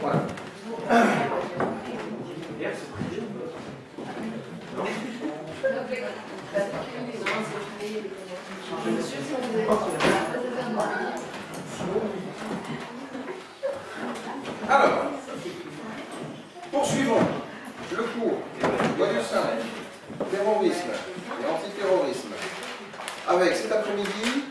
Voilà. Alors, poursuivons le cours module 5, terrorisme et antiterrorisme, avec cet après-midi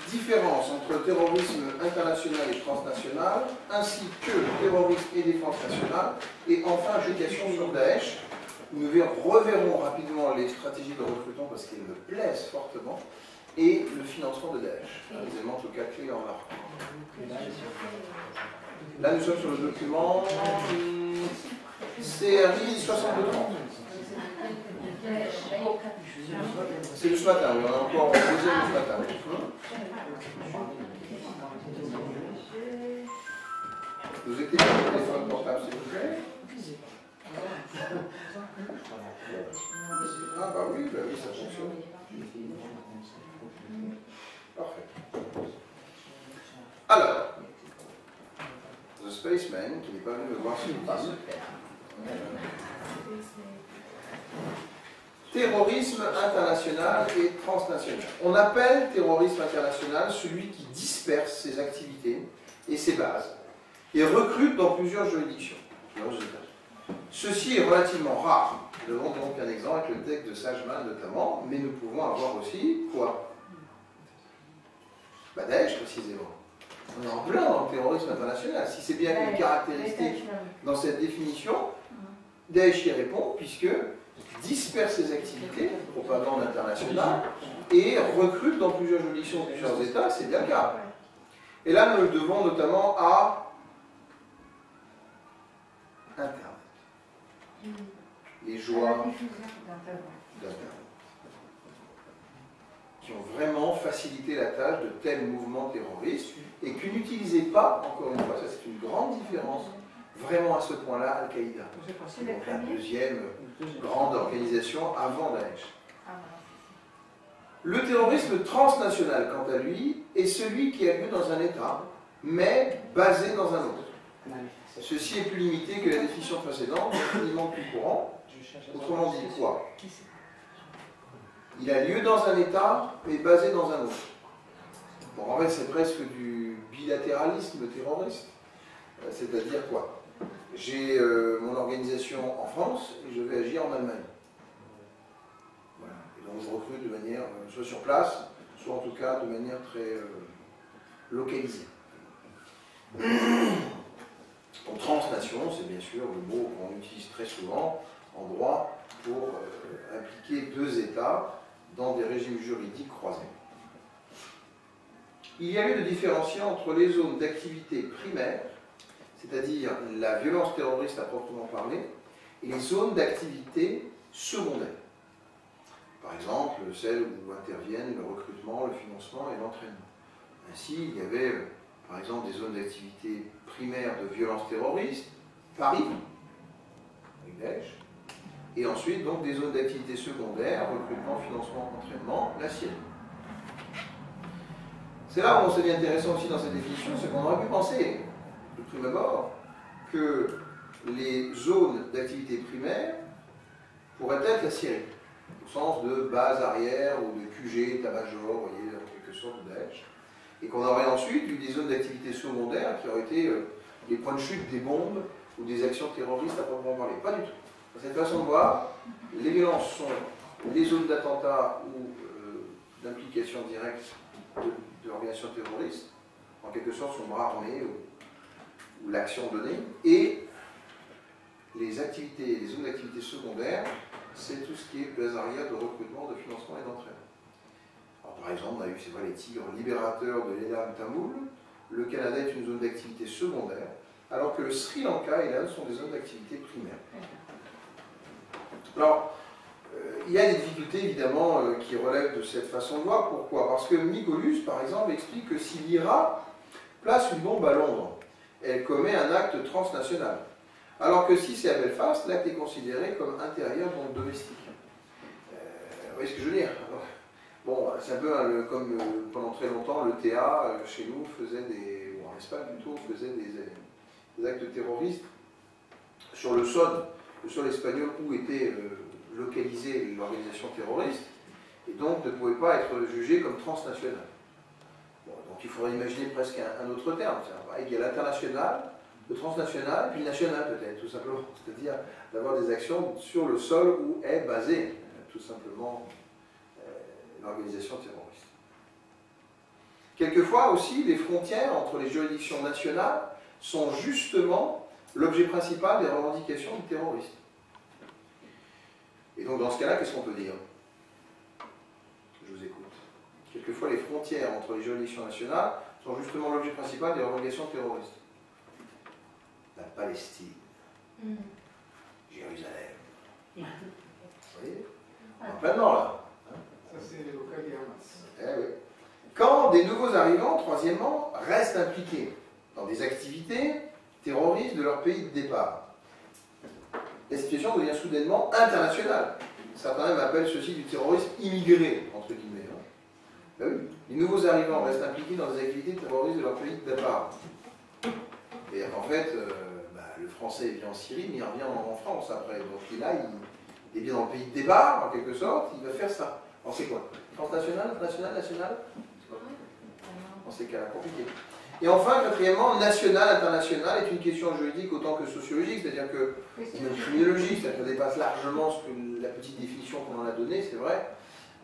différence entre terrorisme international et transnational, ainsi que terrorisme et défense nationale, et enfin application sur Daesh. Nous reverrons rapidement les stratégies de recrutement parce qu'elles me plaisent fortement, et le financement de Daesh. Les éléments de cas clés en marque. Là, nous sommes sur le document CRI 6230. C'est de ce matin, oui, on est encore en deuxième de ce matin. Vous étiez sur le téléphone portable, s'il vous plaît. Ah bah oui, ça fonctionne. Parfait. Alors, The Spaceman, qui n'est pas venu me voir sur le film. Terrorisme international et transnational. On appelle terrorisme international celui qui disperse ses activités et ses bases et recrute dans plusieurs juridictions. Ceci est relativement rare. Nous avons donc un exemple avec le texte de Sajman notamment, mais nous pouvons avoir aussi quoi? Daesh précisément. On est en plein dans le terrorisme international. Si c'est bien une caractéristique dans cette définition, Daesh y répond puisque disperse ses activités, propagande internationale, et recrute dans plusieurs juridictions, plusieurs États, c'est bien le cas. Et là, nous le devons notamment à Internet. Les joies d'Internet, qui ont vraiment facilité la tâche de tels mouvements terroristes et qui n'utilisaient pas, encore une fois, ça c'est une grande différence, vraiment à ce point-là, Al-Qaïda. C'est donc la deuxième grande organisation avant Daesh. Le terrorisme transnational, quant à lui, est celui qui a lieu dans un État, mais basé dans un autre. Ceci est plus limité que la définition précédente, infiniment plus courant. Autrement dit, quoi? Il a lieu dans un État, mais basé dans un autre. Bon, en fait, c'est presque du bilatéralisme terroriste. C'est-à-dire quoi? J'ai mon organisation en France et je vais agir en Allemagne. Voilà. Et donc je recrute de manière, soit sur place, soit en tout cas de manière très localisée. Donc, transnation, c'est bien sûr le mot qu'on utilise très souvent en droit pour impliquer deux États dans des régimes juridiques croisés. Il y a lieu de différencier entre les zones d'activité primaire, c'est-à-dire la violence terroriste à proprement parler, et les zones d'activité secondaire. Par exemple, celles où interviennent le recrutement, le financement et l'entraînement. Ainsi, il y avait, par exemple, des zones d'activité primaire de violence terroriste, Paris, avec Daesh, et ensuite donc des zones d'activité secondaire, recrutement, financement, entraînement, la Syrie. C'est là où on s'est intéressant aussi dans cette définition, c'est qu'on aurait pu penser, de prime abord, que les zones d'activité primaire pourraient être la Syrie, au sens de base arrière ou de QG, état-major, vous voyez, en quelque sorte de Daesh, et qu'on aurait ensuite eu des zones d'activité secondaire qui auraient été les points de chute des bombes ou des actions terroristes à proprement parler. Pas du tout. Dans cette façon de voir, les violences sont les zones d'attentat ou d'implication directe de l'organisation terroriste, en quelque sorte son bras armé ou l'action donnée, et les activités, les zones d'activité secondaires, c'est tout ce qui est base arrière de recrutement, de financement et d'entraînement. Alors, par exemple, on a eu, c'est vrai, les tigres libérateurs de l'Elam Tamoul. Le Canada est une zone d'activité secondaire, alors que le Sri Lanka et l'Inde sont des zones d'activité primaire. Alors, il y a des difficultés évidemment qui relèvent de cette façon de voir. Pourquoi? Parce que Nicolus, par exemple, explique que si l'IRA place une bombe à Londres, elle commet un acte transnational. Alors que si c'est à Belfast, l'acte est considéré comme intérieur, donc domestique. Vous voyez ce que je veux dire? Bon, c'est un peu comme pendant très longtemps, le TA, chez nous, faisait des, ou en Espagne plutôt, faisait des actes terroristes sur le sol espagnol où était localisée l'organisation terroriste, et donc ne pouvait pas être jugée comme transnationale. Bon, donc il faudrait imaginer presque un autre terme. Il y a l'international, le transnational, puis le national peut-être, tout simplement. C'est-à-dire d'avoir des actions sur le sol où est basée, tout simplement, l'organisation terroriste. Quelquefois aussi, les frontières entre les juridictions nationales sont justement l'objet principal des revendications du terroriste. Et donc dans ce cas-là, qu'est-ce qu'on peut dire? Je vous écoute. Quelquefois, les frontières entre les juridictions nationales sont justement l'objet principal des revendications terroristes. La Palestine, Jérusalem. Vous voyez? En plein dedans, là. Ça, c'est le cas du Hamas. Eh oui. Quand des nouveaux arrivants, troisièmement, restent impliqués dans des activités terroristes de leur pays de départ, la situation devient soudainement internationale. Certains même appellent ceci du terrorisme immigré, entre guillemets. Ben oui. Les nouveaux arrivants restent impliqués dans des activités terroristes de leur pays de départ. Et en fait, le Français vient en Syrie, mais il revient en France après. Donc là, il est bien dans le pays de départ, en quelque sorte, il va faire ça. Alors c'est quoi? Transnational, national, national? Dans ces cas-là, compliqué. Et enfin, quatrièmement, national, international est une question juridique autant que sociologique, c'est-à-dire que, ou même criminologique, c'est-à-dire qu'elle dépasse largement la petite définition qu'on en a donnée, c'est vrai,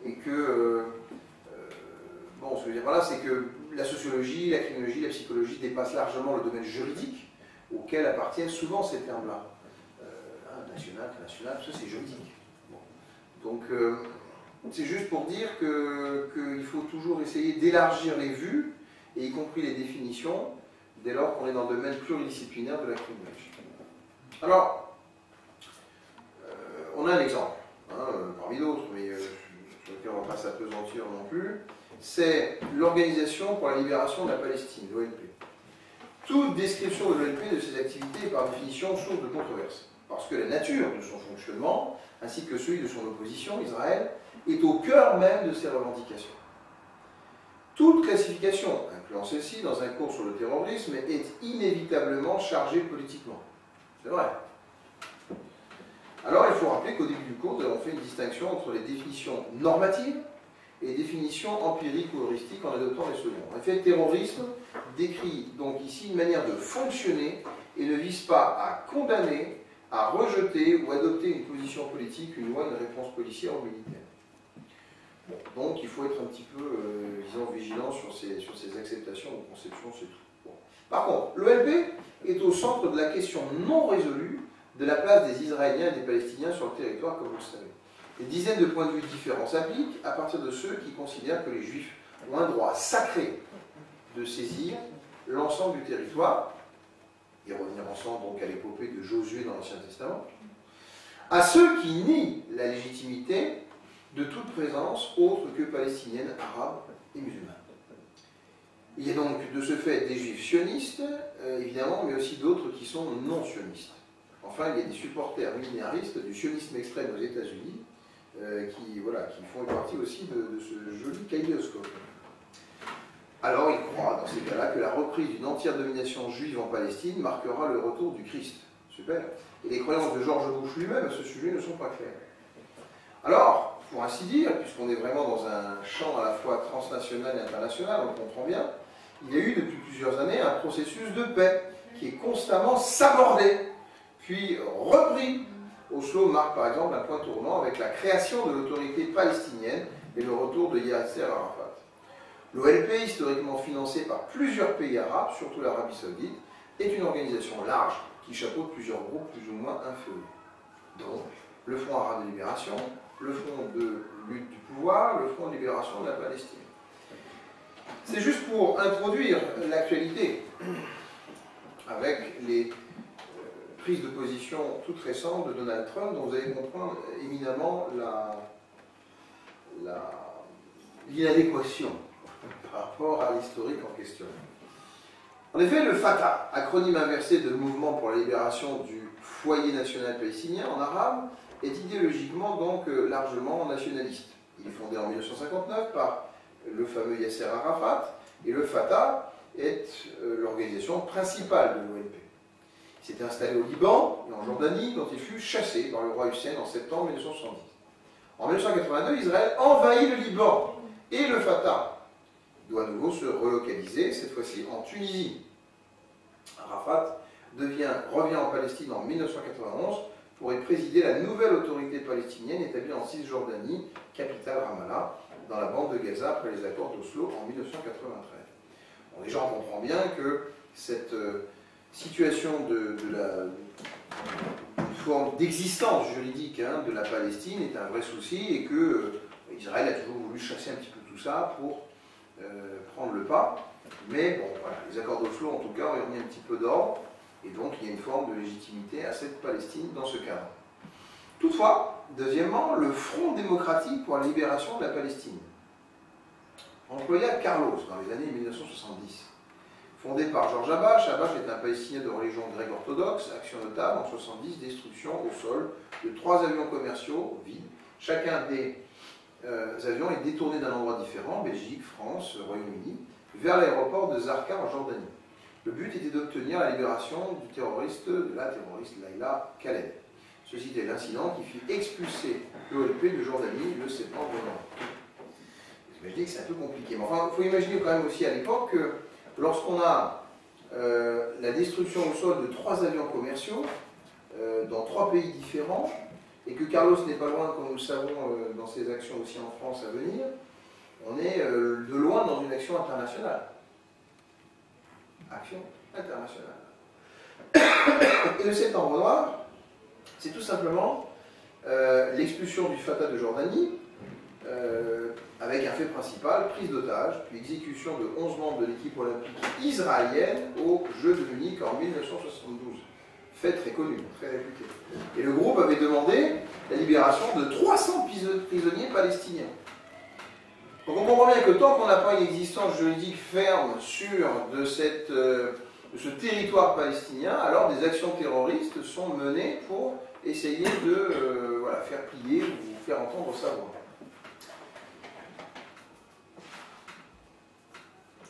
et que, bon, ce que je veux dire par là, c'est que la sociologie, la criminologie, la psychologie dépassent largement le domaine juridique, auquel appartiennent souvent ces termes-là. National, international, tout ça c'est juridique. Bon. Donc, c'est juste pour dire qu'il faut toujours essayer d'élargir les vues, et y compris les définitions, dès lors qu'on est dans le domaine pluridisciplinaire de la criminologie. Alors, on a un exemple, parmi d'autres, mais sur lequel on ne va pas s'appesantir non plus, c'est l'Organisation pour la libération de la Palestine, l'OLP. Toute description de l'OLP de ses activités est par définition source de controverse, parce que la nature de son fonctionnement, ainsi que celui de son opposition, Israël, est au cœur même de ses revendications. Toute classification, incluant celle-ci dans un cours sur le terrorisme, est inévitablement chargée politiquement. C'est vrai. Alors il faut rappeler qu'au début du cours, nous avons fait une distinction entre les définitions normatives et les définitions empiriques ou heuristiques en adoptant les secondes. En effet, le terrorisme décrit donc ici une manière de fonctionner et ne vise pas à condamner, à rejeter ou adopter une position politique, une loi, une réponse policière ou militaire. Bon, donc il faut être un petit peu, disons, vigilant sur ces acceptations ou conceptions, c'est tout. Bon. Par contre, l'OLP est au centre de la question non résolue de la place des Israéliens et des Palestiniens sur le territoire, comme vous le savez. Des dizaines de points de vue différents s'appliquent à partir de ceux qui considèrent que les Juifs ont un droit sacré de saisir l'ensemble du territoire, et revenir ensemble donc à l'épopée de Josué dans l'Ancien Testament, à ceux qui nient la légitimité de toute présence autre que palestinienne, arabe et musulmane. Il y a donc de ce fait des juifs sionistes, évidemment, mais aussi d'autres qui sont non sionistes. Enfin, il y a des supporters millénaristes du sionisme extrême aux États-Unis qui font partie aussi de ce joli kaléidoscope. Alors, ils croient, dans ces cas-là, que la reprise d'une entière domination juive en Palestine marquera le retour du Christ. Super. Et les croyances de George Bush lui-même à ce sujet ne sont pas claires. Alors, pour ainsi dire, puisqu'on est vraiment dans un champ à la fois transnational et international, on comprend bien, il y a eu depuis plusieurs années un processus de paix qui est constamment sabordé, puis repris. Oslo marque par exemple un point tournant avec la création de l'autorité palestinienne et le retour de Yasser Arafat. L'OLP, historiquement financée par plusieurs pays arabes, surtout l'Arabie Saoudite, est une organisation large qui chapeaute plusieurs groupes plus ou moins inférieurs. Donc, le Front arabe de libération, le Front de lutte du pouvoir, le Front de libération de la Palestine. C'est juste pour introduire l'actualité avec les prises de position toutes récentes de Donald Trump, dont vous allez comprendre éminemment l'inadéquation par rapport à l'historique en question. En effet, le Fatah, acronyme inversé de Mouvement pour la libération du foyer national palestinien en arabe, est idéologiquement donc largement nationaliste. Il est fondé en 1959 par le fameux Yasser Arafat, et le Fatah est l'organisation principale de l'OLP. s'était installé au Liban et en Jordanie, dont il fut chassé par le roi Hussein en septembre 1970. En 1982, Israël envahit le Liban et le Fatah doit à nouveau se relocaliser, cette fois-ci en Tunisie. Arafat revient en Palestine en 1991 pour y présider la nouvelle autorité palestinienne établie en Cisjordanie, capitale Ramallah, dans la bande de Gaza après les accords d'Oslo en 1993. Bon, déjà, on comprend bien que cette situation une forme d'existence juridique de la Palestine est un vrai souci et que Israël a toujours voulu chasser un petit peu tout ça pour prendre le pas. Mais bon, voilà, les accords d'Oslo, en tout cas, ont remis un petit peu d'ordre, et donc il y a une forme de légitimité à cette Palestine dans ce cadre. Toutefois, deuxièmement, le Front démocratique pour la libération de la Palestine, employa Carlos dans les années 1970. Fondé par Georges Habash, Habash est un Palestinien de religion grecque orthodoxe, action notable en 1970, destruction au sol de 3 avions commerciaux vides. Chacun des avions est détourné d'un endroit différent, Belgique, France, Royaume-Uni, vers l'aéroport de Zarqa en Jordanie. Le but était d'obtenir la libération de la terroriste Laila Khaled. Ceci était l'incident qui fit expulser l'OLP de Jordanie le septembre dernier. Vous imaginez que c'est un peu compliqué. Mais enfin, il faut imaginer quand même aussi à l'époque que lorsqu'on a la destruction au sol de 3 avions commerciaux dans 3 pays différents, et que Carlos n'est pas loin, comme nous le savons, dans ses actions aussi en France à venir, on est de loin dans une action internationale. Action internationale. Et le septembre noir, c'est tout simplement l'expulsion du Fatah de Jordanie, avec un fait principal, prise d'otages, puis exécution de 11 membres de l'équipe olympique israélienne aux Jeux de Munich en 1972. Fait très connu, très réputé. Et le groupe avait demandé la libération de 300 prisonniers palestiniens. Donc on comprend bien que tant qu'on n'a pas une existence juridique ferme de ce territoire palestinien, alors des actions terroristes sont menées pour essayer de faire plier ou faire entendre sa voix.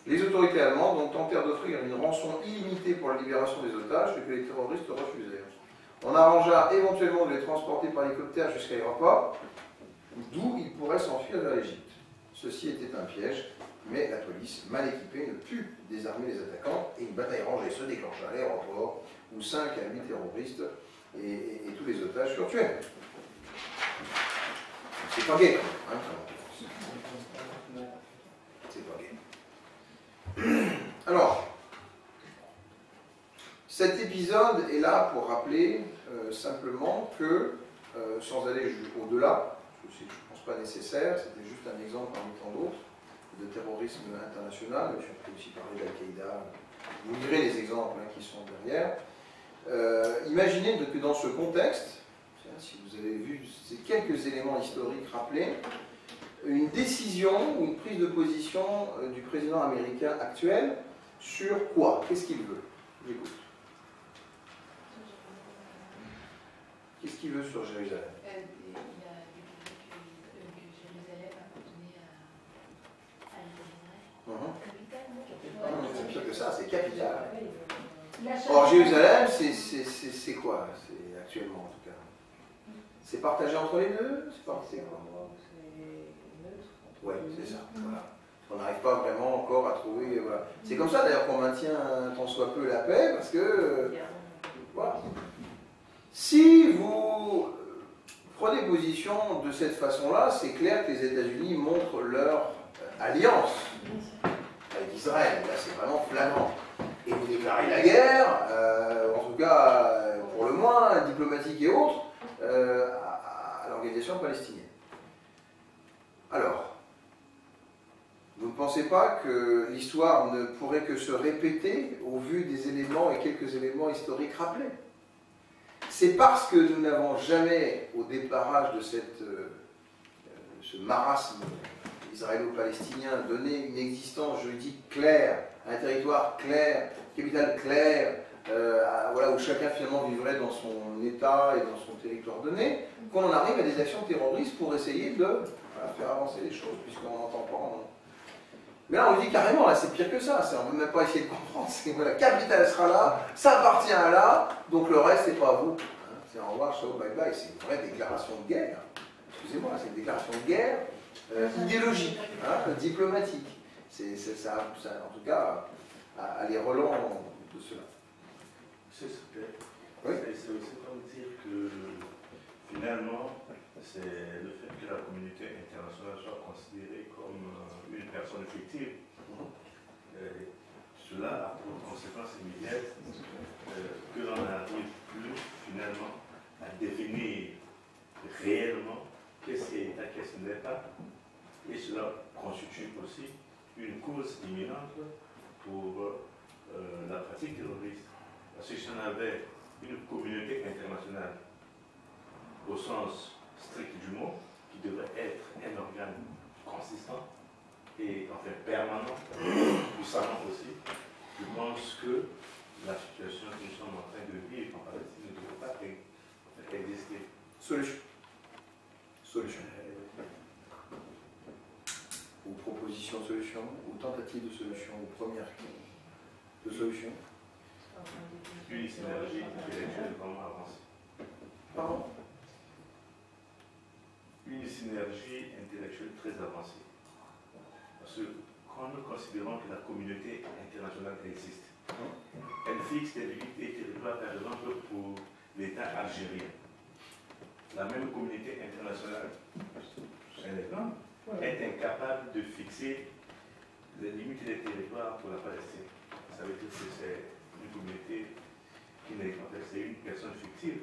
Les autorités allemandes ont tenté d'offrir une rançon illimitée pour la libération des otages, ce que les terroristes refusèrent. On arrangea éventuellement de les transporter par hélicoptère jusqu'à l'aéroport, d'où ils pourraient s'enfuir vers l'Égypte. Ceci était un piège, mais la police, mal équipée, ne put désarmer les attaquants et une bataille rangée se déclencha à l'aéroport, où 5 à 8 terroristes et tous les otages furent tués. C'est pas gay, quand même, c'est pas gay. Alors, cet épisode est là pour rappeler simplement que, sans aller au-delà, parce que je ne pense pas nécessaire, c'était juste un exemple parmi tant d'autres, de terrorisme international, je peux aussi parler d'Al-Qaïda, vous lirez les exemples qui sont derrière. Imaginez que dans ce contexte, si vous avez vu ces quelques éléments historiques rappelés, une décision ou une prise de position du président américain actuel sur quoi? Qu'est-ce qu'il veut? J'écoute. Qu'est-ce qu'il veut sur Jérusalem? Il a déclaré que Jérusalem appartenait à l'État d'Israël. C'est pire que ça, c'est capital. Or, Jérusalem, c'est quoi? C'est actuellement, en tout cas. C'est partagé entre les deux? C'est quoi? Oui, c'est ça. Voilà. On n'arrive pas vraiment encore à trouver. Voilà. C'est comme ça d'ailleurs qu'on maintient tant soit peu la paix, parce que. Voilà. Si vous prenez position de cette façon-là, c'est clair que les États-Unis montrent leur alliance avec Israël. Là, c'est vraiment flagrant. Et vous déclarez la guerre, en tout cas, pour le moins, diplomatique et autres, à l'organisation palestinienne. Alors, vous ne pensez pas que l'histoire ne pourrait que se répéter au vu des éléments et quelques éléments historiques rappelés? C'est parce que nous n'avons jamais, au déparrage de ce marasme israélo-palestinien, donné une existence juridique claire, un territoire clair, capitale claire, où chacun finalement vivrait dans son État et dans son territoire donné, qu'on en arrive à des actions terroristes pour essayer de faire avancer les choses, puisqu'on n'entend pas. Mais là, on lui dit carrément, là, c'est pire que ça. On ne veut même pas essayer de comprendre. La capitale sera là, ça appartient à là, donc le reste, c'est pas à vous. Hein, c'est au revoir, ciao, bye bye. C'est une vraie déclaration de guerre. Excusez-moi, c'est une déclaration de guerre idéologique, hein, diplomatique. Ça, en tout cas, à les relents de cela. Monsieur Souquet, oui. C'est aussi comme dire que finalement, c'est le fait que la communauté internationale soit considérée comme une personne fictive. Cela a pour conséquence immédiate que l'on n'arrive plus finalement à définir réellement qu'est-ce qui est État, qu'est-ce qui n'est pas. Et cela constitue aussi une cause imminente pour la pratique terroriste. Parce que si on avait une communauté internationale au sens strict du mot, qui devrait être un organe consistant et enfin permanent, puissamment aussi, je pense que la situation que nous sommes en train de vivre en Palestine ne devrait pas exister. Solution. Solution. Ou proposition de solution, ou tentative de solution, ou première de solution. Une synergie intellectuelle vraiment avancée. Pardon? Une synergie intellectuelle très avancée. Parce que quand nous considérons que la communauté internationale existe, elle fixe des limites et territoires, par exemple, pour l'État algérien. La même communauté internationale, c'est un exemple, est incapable de fixer les limites des territoires pour la Palestine. Ça veut dire que c'est une communauté qui n'est pas, c'est une personne fictive.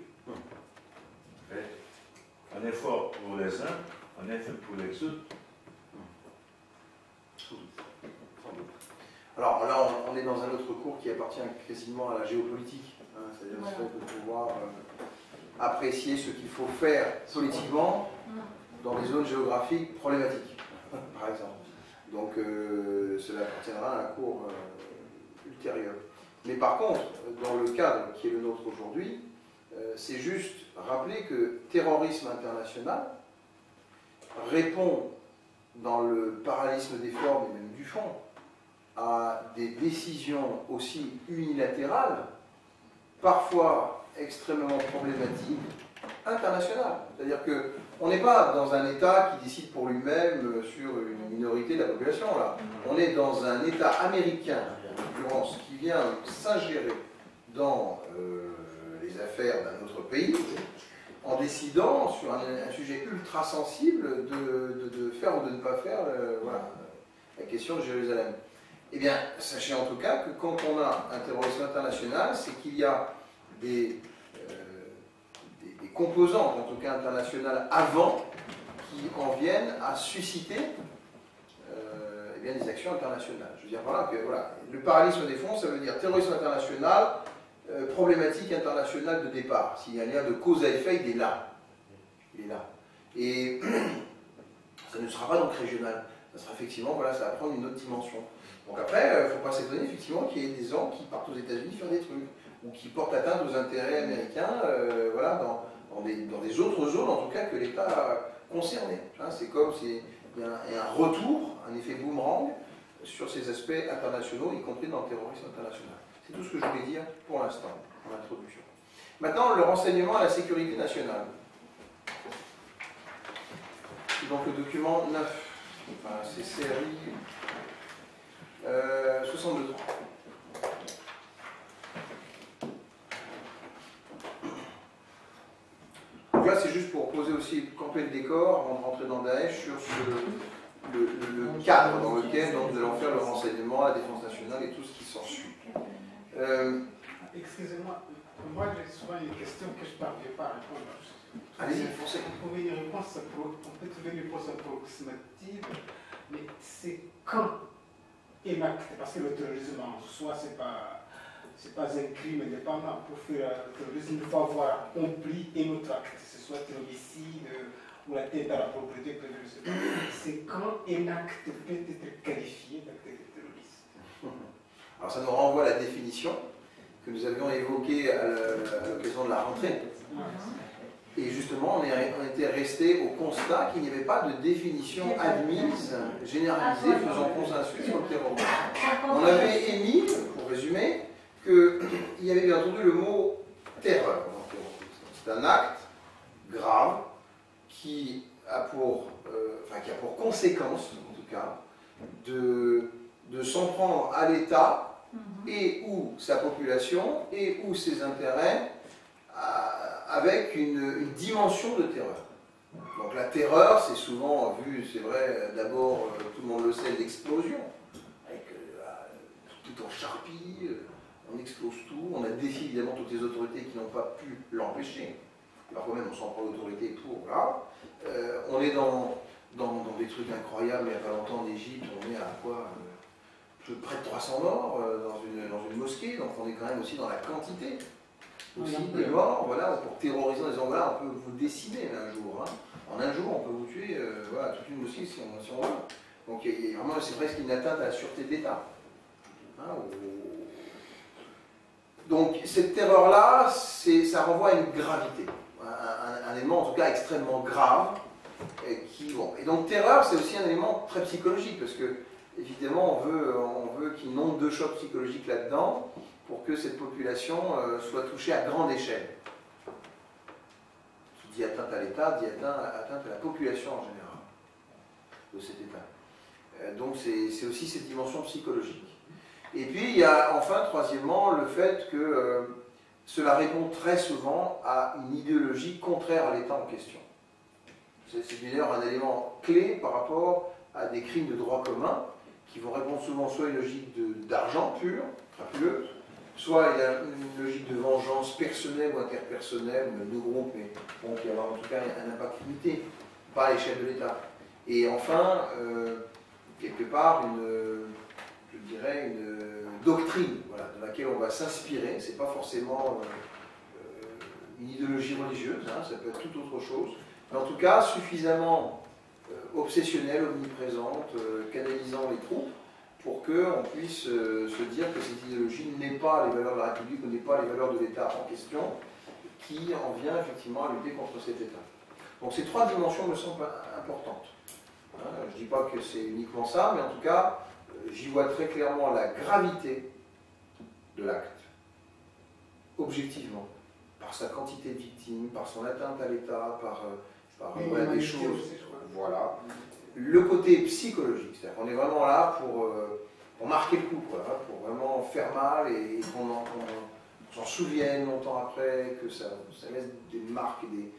On est fort pour les uns, on est faible pour les autres. Alors là, on est dans un autre cours qui appartient quasiment à la géopolitique, hein, c'est-à-dire le fait de pouvoir apprécier ce qu'il faut faire politiquement dans des zones géographiques problématiques, par exemple. Donc cela appartiendra à un cours ultérieur. Mais par contre, dans le cadre qui est le nôtre aujourd'hui, c'est juste rappeler que terrorisme international répond dans le parallélisme des formes et même du fond à des décisions aussi unilatérales, parfois extrêmement problématiques, internationales. C'est-à-dire qu'on n'est pas dans un État qui décide pour lui-même sur une minorité de la population. Là. On est dans un État américain, en l'occurrence, qui vient s'ingérer dans les affaires d'un autre pays, en décidant sur un sujet ultra sensible de faire ou de ne pas faire voilà, la question de Jérusalem. Eh bien, sachez en tout cas que quand on a un terrorisme international, c'est qu'il y a des composantes, en tout cas internationales, avant, qui en viennent à susciter eh bien, des actions internationales. Je veux dire voilà que voilà, le parallélisme des fonds, ça veut dire terrorisme international, problématique internationale de départ. S'il y a un lien de cause à effet, il est là. Il est là. Et ça ne sera pas donc régional. Ça sera effectivement, voilà, ça va prendre une autre dimension. Donc après, il ne faut pas s'étonner effectivement qu'il y ait des gens qui partent aux États-Unis faire des trucs, ou qui portent atteinte aux intérêts américains, voilà, dans des autres zones en tout cas que l'État concerné. Hein, c'est comme s'il y a un retour, un effet boomerang sur ces aspects internationaux, y compris dans le terrorisme international. C'est tout ce que je voulais dire pour l'instant, en introduction. Maintenant, le renseignement à la sécurité nationale. C'est donc le document 9. Enfin, c'est série 62. Donc là, c'est juste pour poser aussi, camper le décor, avant de rentrer dans Daesh, sur le cadre dans lequel donc, nous allons faire le renseignement, la défense nationale et tout ce qui s'ensuit. Excusez-moi, moi j'ai souvent une question que je ne parviens pas à répondre. Allez-y, foncez. Vous pouvez une réponse, on peut trouver une réponse approximative, mais c'est quand un acte, parce que le terrorisme en soi, c'est pas un crime indépendant. Pour faire le terrorisme, il faut avoir accompli un autre acte, que ce soit l'homicide ou l'atteinte à la propriété. C'est quand un acte peut être qualifié d'acte terroriste. Alors ça nous renvoie à la définition que nous avions évoquée à l'occasion de la rentrée. Et justement, on était resté au constat qu'il n'y avait pas de définition admise, généralisée, faisant consensus sur le terrorisme. On avait émis, pour résumer, qu'il y avait bien entendu le mot terreur dans le terrorisme. C'est un acte grave qui a pour conséquence, en tout cas, de s'en prendre à l'État et ou sa population et ou ses intérêts avec une dimension de terreur. Donc la terreur, c'est souvent vu, c'est vrai, d'abord, tout le monde le sait, l'explosion, avec tout en charpie, on explose tout, on a défié évidemment toutes les autorités qui n'ont pas pu l'empêcher. Parfois même on s'en prend l'autorité pour là. On est dans des trucs incroyables, il n'y a pas longtemps en Égypte, on est à quoi près de 300 morts dans une mosquée, donc on est quand même aussi dans la quantité aussi des morts, voilà, pour terroriser en disant voilà, on peut vous décimer un jour. Hein. En un jour, on peut vous tuer voilà, toute une mosquée si on veut. Donc vraiment, c'est presque une atteinte à la sûreté de l'État. Hein, Donc cette terreur-là, ça renvoie à une gravité, un élément en tout cas extrêmement grave. Et donc terreur, c'est aussi un élément très psychologique, parce que évidemment, on veut qu'il y ait nombre de chocs psychologiques là-dedans pour que cette population soit touchée à grande échelle. Qui dit atteinte à l'État, dit atteinte à la population en général de cet État. Donc c'est aussi cette dimension psychologique. Et puis il y a enfin, troisièmement, le fait que cela répond très souvent à une idéologie contraire à l'État en question. C'est d'ailleurs un élément clé par rapport à des crimes de droit commun qui vont répondre souvent soit à une logique d'argent pur, crapuleuse, soit il y a une logique de vengeance personnelle ou interpersonnelle, même de groupe, mais bon, qui va avoir en tout cas un impact limité, pas à l'échelle de l'État. Et enfin, quelque part, je dirais, une doctrine, voilà, de laquelle on va s'inspirer. C'est pas forcément une idéologie religieuse, hein, ça peut être tout autre chose, mais en tout cas suffisamment obsessionnelle, omniprésente, canalisant les troupes, pour qu'on puisse se dire que cette idéologie n'est pas les valeurs de la République ou n'est pas les valeurs de l'État en question, qui en vient effectivement à lutter contre cet État. Donc ces trois dimensions me semblent importantes. Hein, je ne dis pas que c'est uniquement ça, mais en tout cas, j'y vois très clairement la gravité de l'acte, objectivement, par sa quantité de victimes, par son atteinte à l'État, par voilà, des choses. Aussi, voilà. Le côté psychologique, c'est-à-dire qu'on est vraiment là pour marquer le coup, quoi, pour vraiment faire mal et qu'on s'en souvienne longtemps après, que ça laisse des marques et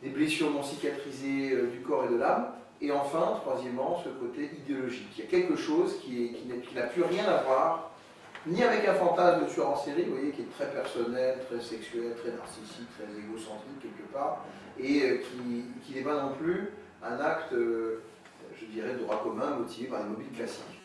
des blessures non cicatrisées du corps et de l'âme. Et enfin, troisièmement, ce côté idéologique. Il y a quelque chose qui n'a plus rien à voir, ni avec un fantasme de tueur en série, vous voyez, qui est très personnel, très sexuel, très narcissique, très égocentrique quelque part, et qui n'est pas non plus un acte, je dirais, de droit commun motivé par des mobiles classiques.